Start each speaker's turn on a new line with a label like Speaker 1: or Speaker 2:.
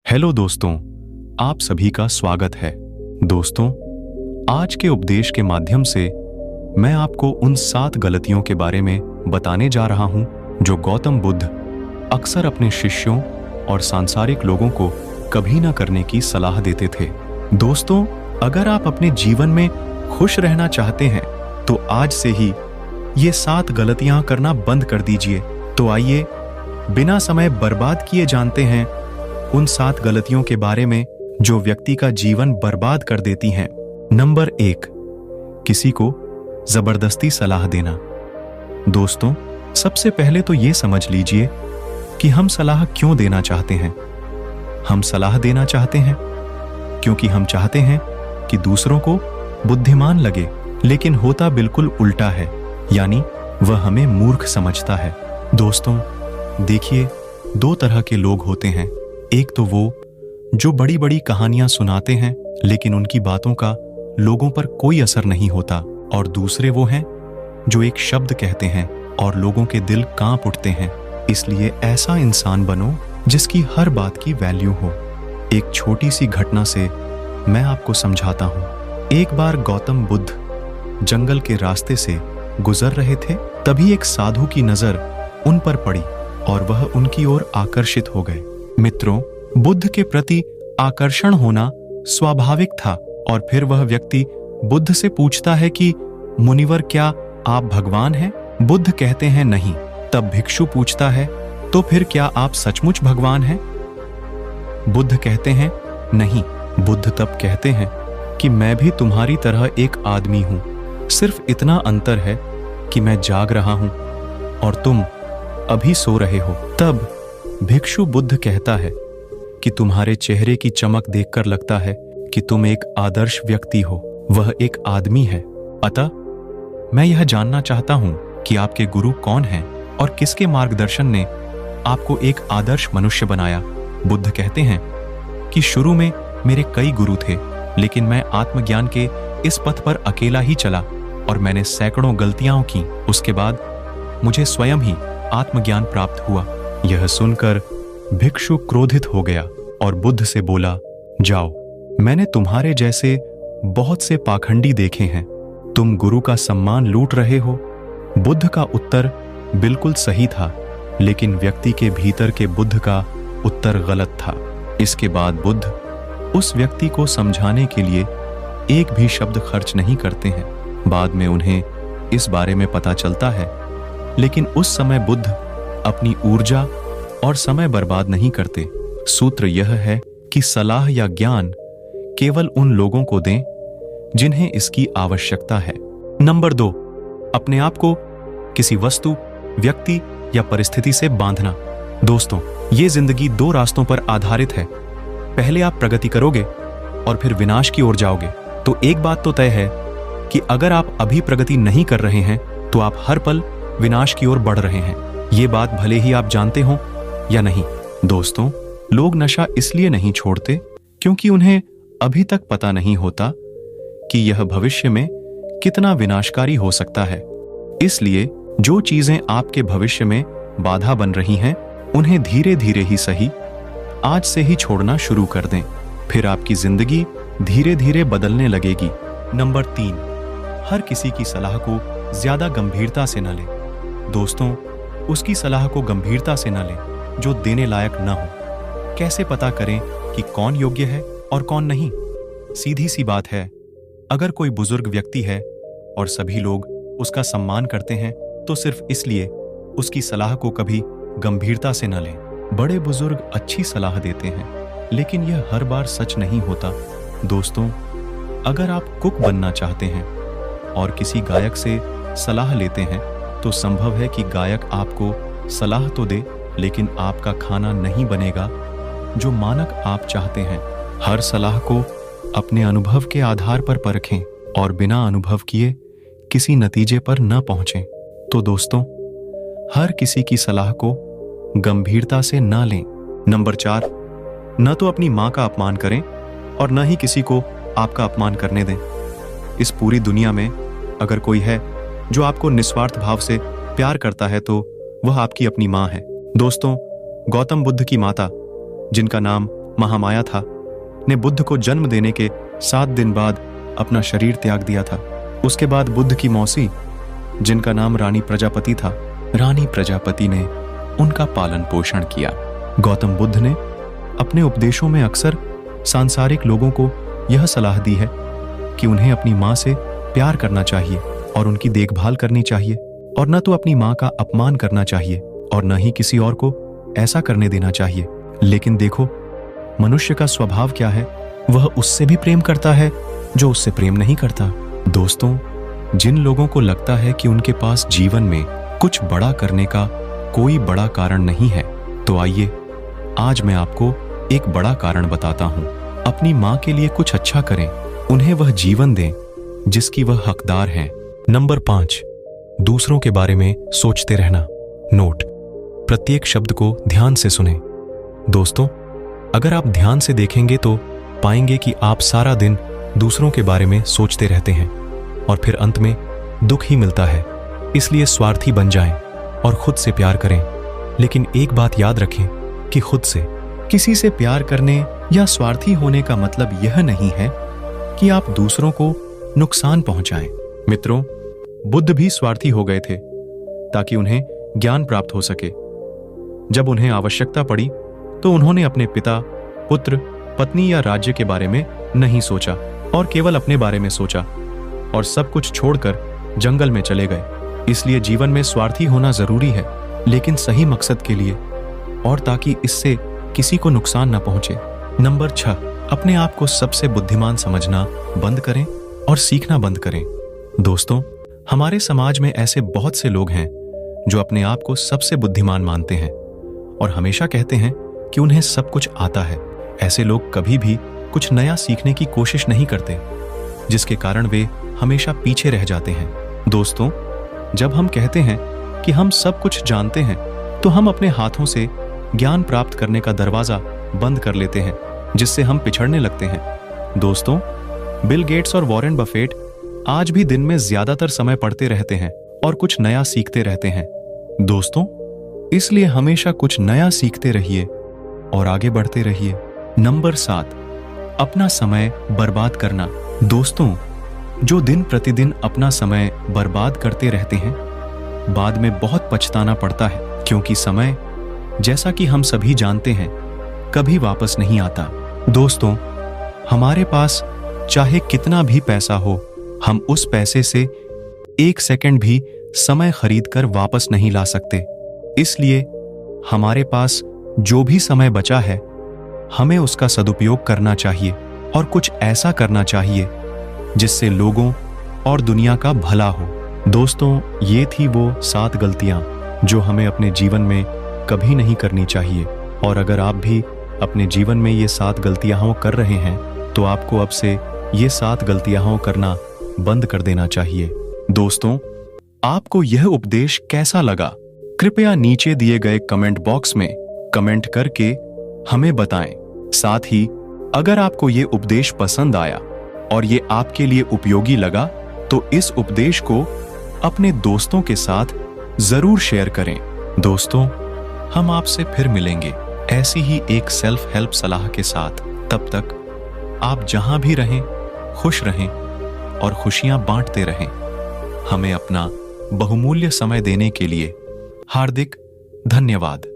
Speaker 1: Hello दोस्तों, आप सभी का स्वागत है। दोस्तों, आज के उपदेश के माध्यम से मैं आपको उन 7 गलतियों के बारे में बताने जा रहा हूं जो गौतम बुद्ध अक्सर अपने शिष्यों और सांसारिक लोगों को कभी न करने की सलाह देते थे। दोस्तों, अगर आप अपने जीवन में खुश रहना चाहते हैं तो आज से ही ये 7 गलतियां करना बंद कर दीजिए। तो आइए बिना समय बर्बाद किए जानते हैं उन 7 गलतियों के बारे में जो व्यक्ति का जीवन बर्बाद कर देती हैं। नंबर 1, किसी को जबरदस्ती सलाह देना। दोस्तों, सबसे पहले तो ये समझ लीजिए कि हम सलाह क्यों देना चाहते हैं। हम सलाह देना चाहते हैं क्योंकि हम चाहते हैं कि दूसरों को बुद्धिमान लगे, लेकिन होता बिल्कुल उल्टा है, यानी वह हमें मूर्ख समझता है। दोस्तों, देखिए, 2 तरह के लोग होते हैं। एक तो वो जो बड़ी बड़ी कहानियां सुनाते हैं लेकिन उनकी बातों का लोगों पर कोई असर नहीं होता, और दूसरे वो हैं जो एक शब्द कहते हैं और लोगों के दिल कांप उठते हैं। इसलिए ऐसा इंसान बनो जिसकी हर बात की वैल्यू हो। एक छोटी सी घटना से मैं आपको समझाता हूं। एक बार गौतम बुद्ध जंगल के रास्ते से गुजर रहे थे, तभी एक साधु की नजर उन पर पड़ी और वह उनकी ओर आकर्षित हो गए। मित्रों, बुद्ध के प्रति आकर्षण होना स्वाभाविक था, और फिर वह व्यक्ति बुद्ध से पूछता है कि मुनिवर, क्या आप भगवान हैं? बुद्ध कहते हैं नहीं। तब भिक्षु पूछता है, तो फिर क्या आप सचमुच भगवान हैं? बुद्ध कहते हैं नहीं। बुद्ध तब कहते हैं कि मैं भी तुम्हारी तरह एक आदमी हूं, सिर्फ इतना अंतर है कि मैं जाग रहा हूं और तुम अभी सो रहे हो। तब भिक्षु बुद्ध कहता है कि तुम्हारे चेहरे की चमक देखकर लगता है कि तुम एक आदर्श व्यक्ति हो, वह एक आदमी है। अतः मैं यह जानना चाहता हूं कि आपके गुरु कौन हैं और किसके मार्गदर्शन ने आपको एक आदर्श मनुष्य बनाया। बुद्ध कहते हैं कि शुरू में मेरे कई गुरु थे, लेकिन मैं आत्मज्ञान के इस पथ पर अकेला ही चला और मैंने सैकड़ों गलतियां की। उसके बाद मुझे स्वयं ही आत्मज्ञान प्राप्त हुआ। यह सुनकर भिक्षु क्रोधित हो गया और बुद्ध से बोला, जाओ, मैंने तुम्हारे जैसे बहुत से पाखंडी देखे हैं, तुम गुरु का सम्मान लूट रहे हो। बुद्ध का उत्तर बिल्कुल सही था, लेकिन व्यक्ति के भीतर के बुद्ध का उत्तर गलत था। इसके बाद बुद्ध उस व्यक्ति को समझाने के लिए एक भी शब्द खर्च नहीं करते हैं। बाद में उन्हें इस बारे में पता चलता है, लेकिन उस समय बुद्ध अपनी ऊर्जा और समय बर्बाद नहीं करते। सूत्र यह है कि सलाह या ज्ञान केवल उन लोगों को दें जिन्हें इसकी आवश्यकता है। नंबर 2, अपने आप को किसी वस्तु, व्यक्ति या परिस्थिति से बांधना। दोस्तों, ये जिंदगी 2 रास्तों पर आधारित है। पहले आप प्रगति करोगे और फिर विनाश की ओर जाओगे। तो एक बात तो तय है कि अगर आप अभी प्रगति नहीं कर रहे हैं तो आप हर पल विनाश की ओर बढ़ रहे हैं। ये बात भले ही आप जानते हो या नहीं। दोस्तों, लोग नशा इसलिए नहीं छोड़ते क्योंकि उन्हें अभी तक पता नहीं होता कि यह भविष्य में कितना विनाशकारी हो सकता है। इसलिए जो चीजें आपके भविष्य में बाधा बन रही हैं, उन्हें धीरे धीरे ही सही आज से ही छोड़ना शुरू कर दें, फिर आपकी जिंदगी धीरे धीरे बदलने लगेगी। नंबर 3, हर किसी की सलाह को ज्यादा गंभीरता से न लें। दोस्तों, उसकी सलाह को गंभीरता से न लें जो देने लायक न हो। कैसे पता करें कि कौन योग्य है और कौन नहीं? सीधी सी बात है, अगर कोई बुजुर्ग व्यक्ति है और सभी लोग उसका सम्मान करते हैं तो सिर्फ इसलिए उसकी सलाह को कभी गंभीरता से न लें। बड़े बुजुर्ग अच्छी सलाह देते हैं, लेकिन यह हर बार सच नहीं होता। दोस्तों, अगर आप कुक बनना चाहते हैं और किसी गायक से सलाह लेते हैं तो संभव है कि गायक आपको सलाह तो दे, लेकिन आपका खाना नहीं बनेगा जो मानक आप चाहते हैं। हर सलाह को अपने अनुभव के आधार पर परखें और बिना अनुभव किए किसी नतीजे पर न पहुंचें। तो दोस्तों, हर किसी की सलाह को गंभीरता से न लें। नंबर 4, न तो अपनी मां का अपमान करें और न ही किसी को आपका अपमान करने दें। इस पूरी दुनिया में अगर कोई है जो आपको निस्वार्थ भाव से प्यार करता है तो वह आपकी अपनी मां है। दोस्तों, गौतम बुद्ध की माता, जिनका नाम महामाया था, ने बुद्ध को जन्म देने के 7 दिन बाद अपना शरीर त्याग दिया था। उसके बाद बुद्ध की मौसी, जिनका नाम रानी प्रजापति था, रानी प्रजापति ने उनका पालन पोषण किया। गौतम बुद्ध ने अपने उपदेशों में अक्सर सांसारिक लोगों को यह सलाह दी है कि उन्हें अपनी माँ से प्यार करना चाहिए और उनकी देखभाल करनी चाहिए, और न तो अपनी माँ का अपमान करना चाहिए और न ही किसी और को ऐसा करने देना चाहिए। लेकिन देखो, मनुष्य का स्वभाव क्या है, वह उससे भी प्रेम करता है जो उससे प्रेम नहीं करता। दोस्तों, जिन लोगों को लगता है कि उनके पास जीवन में कुछ बड़ा करने का कोई बड़ा कारण नहीं है, तो आइए आज मैं आपको एक बड़ा कारण बताता हूं। अपनी माँ के लिए कुछ अच्छा करें, उन्हें वह जीवन दें जिसकी वह हकदार हैं। नंबर 5, दूसरों के बारे में सोचते रहना। नोट: प्रत्येक शब्द को ध्यान से सुने। दोस्तों, अगर आप ध्यान से देखेंगे तो पाएंगे कि आप सारा दिन दूसरों के बारे में सोचते रहते हैं और फिर अंत में दुख ही मिलता है। इसलिए स्वार्थी बन जाएं और खुद से प्यार करें। लेकिन एक बात याद रखें कि खुद से किसी से प्यार करने या स्वार्थी होने का मतलब यह नहीं है कि आप दूसरों को नुकसान पहुंचाएं। मित्रों, बुद्ध भी स्वार्थी हो गए थे ताकि उन्हें ज्ञान प्राप्त हो सके। जब उन्हें आवश्यकता पड़ी तो उन्होंने अपने पिता, पुत्र, पत्नी या राज्य के बारे में नहीं सोचा और केवल अपने बारे में सोचा और सब कुछ छोड़कर जंगल में चले गए। इसलिए जीवन में स्वार्थी होना जरूरी है, लेकिन सही मकसद के लिए और ताकि इससे किसी को नुकसान न पहुंचे। नंबर 6, अपने आप को सबसे बुद्धिमान समझना बंद करें और सीखना बंद करें। दोस्तों, हमारे समाज में ऐसे बहुत से लोग हैं जो अपने आप को सबसे बुद्धिमान मानते हैं और हमेशा कहते हैं कि उन्हें सब कुछ आता है। ऐसे लोग कभी भी कुछ नया सीखने की कोशिश नहीं करते, जिसके कारण वे हमेशा पीछे रह जाते हैं। दोस्तों, जब हम कहते हैं कि हम सब कुछ जानते हैं, तो हम अपने हाथों से ज्ञान प्राप्त करने का दरवाजा बंद कर लेते हैं, जिससे हम पिछड़ने लगते हैं। दोस्तों, बिल गेट्स और वॉरेन बफेट आज भी दिन में ज्यादातर समय पढ़ते रहते हैं और कुछ नया सीखते रहते हैं। दोस्तों, इसलिए हमेशा कुछ नया सीखते रहिए और आगे बढ़ते रहिए। नंबर 7, अपना समय बर्बाद करना। दोस्तों, जो दिन प्रतिदिन अपना समय बर्बाद करते रहते हैं, बाद में बहुत पछताना पड़ता है, क्योंकि समय, जैसा कि हम सभी जानते हैं, कभी वापस नहीं आता। दोस्तों, हमारे पास चाहे कितना भी पैसा हो, हम उस पैसे से 1 सेकंड भी समय खरीदकर वापस नहीं ला सकते। इसलिए हमारे पास जो भी समय बचा है, हमें उसका सदुपयोग करना चाहिए और कुछ ऐसा करना चाहिए जिससे लोगों और दुनिया का भला हो। दोस्तों, ये थी वो 7 गलतियां जो हमें अपने जीवन में कभी नहीं करनी चाहिए। और अगर आप भी अपने जीवन में ये 7 गलतियां कर रहे हैं, तो आपको अब से ये 7 गलतियां करना बंद कर देना चाहिए। दोस्तों, आपको यह उपदेश कैसा लगा? कृपया नीचे दिए गए कमेंट बॉक्स में कमेंट करके हमें बताएं। साथ ही अगर आपको ये उपदेश पसंद आया और ये आपके लिए उपयोगी लगा, तो इस उपदेश को अपने दोस्तों के साथ जरूर शेयर करें। दोस्तों, हम आपसे फिर मिलेंगे ऐसी ही एक सेल्फ हेल्प सलाह के साथ। तब तक आप जहां भी रहें, खुश रहें और खुशियां बांटते रहें। हमें अपना बहुमूल्य समय देने के लिए हार्दिक धन्यवाद।